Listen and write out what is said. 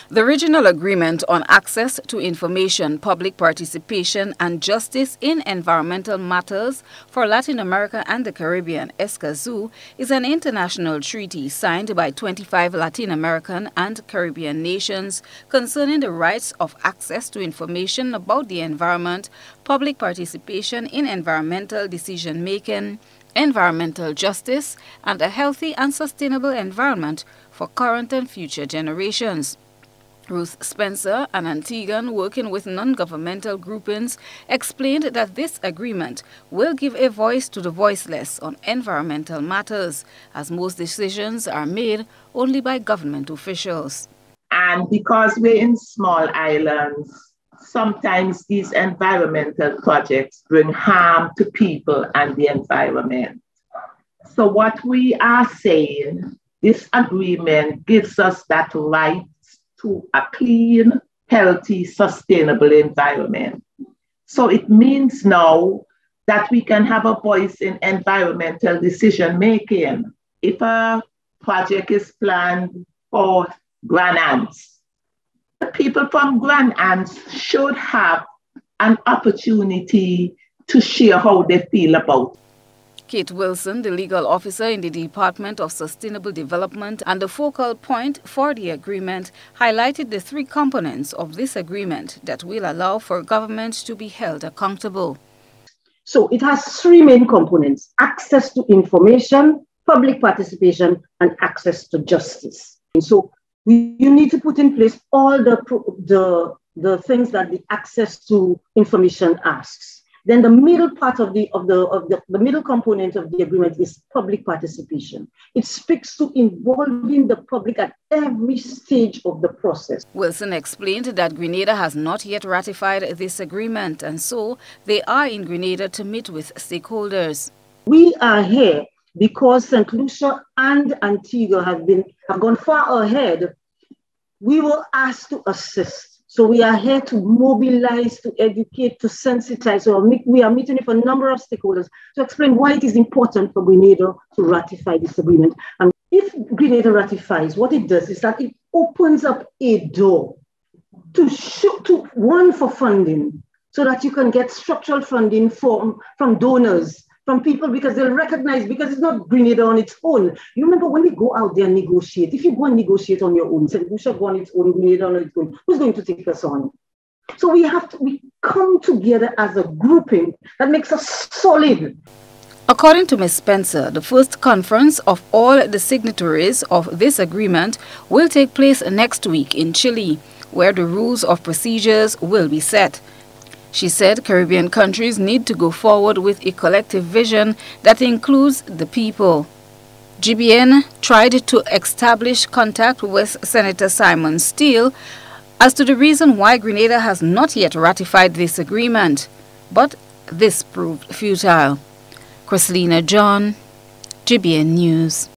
The Regional Agreement on Access to Information, Public Participation and Justice in Environmental Matters for Latin America and the Caribbean, ESCAZU, is an international treaty signed by 25 Latin American and Caribbean nations concerning the rights of access to information about the environment, public participation in environmental decision-making, environmental justice, and a healthy and sustainable environment for current and future generations. Ruth Spencer, an Antiguan working with non-governmental groupings, explained that this agreement will give a voice to the voiceless on environmental matters, as most decisions are made only by government officials. And because we're in small islands, sometimes these environmental projects bring harm to people and the environment. So what we are saying, this agreement gives us that right to a clean, healthy, sustainable environment. So it means now that we can have a voice in environmental decision-making. If a project is planned for Grenada, the people from Grenada should have an opportunity to share how they feel about it. Kate Wilson, the legal officer in the Department of Sustainable Development and the focal point for the agreement, highlighted the three components of this agreement that will allow for government to be held accountable. So it has three main components: access to information, public participation, and access to justice. And so you need to put in place all the things that the access to information asks. Then the middle part of the middle component of the agreement is public participation. It speaks to involving the public at every stage of the process. Wilson explained that Grenada has not yet ratified this agreement, and so they are in Grenada to meet with stakeholders. We are here because St. Lucia and Antigua have gone far ahead. We were asked to assist. So we are here to mobilize, to educate, to sensitize. So we are meeting with a number of stakeholders to explain why it is important for Grenada to ratify this agreement. And if Grenada ratifies, what it does is that it opens up a door to for funding, so that you can get structural funding from donors, from people, because they'll recognize, because it's not Grenada on its own. You remember when we go out there and negotiate, if you go and negotiate on your own, St. Lucia go on its own, Grenada on its own, who's going to take us on? So we come together as a grouping that makes us solid. According to Ms. Spencer, the first conference of all the signatories of this agreement will take place next week in Chile, where the rules of procedures will be set. She said Caribbean countries need to go forward with a collective vision that includes the people. GBN tried to establish contact with Senator Simon Steele as to the reason why Grenada has not yet ratified this agreement, but this proved futile. Chrislina John, GBN News.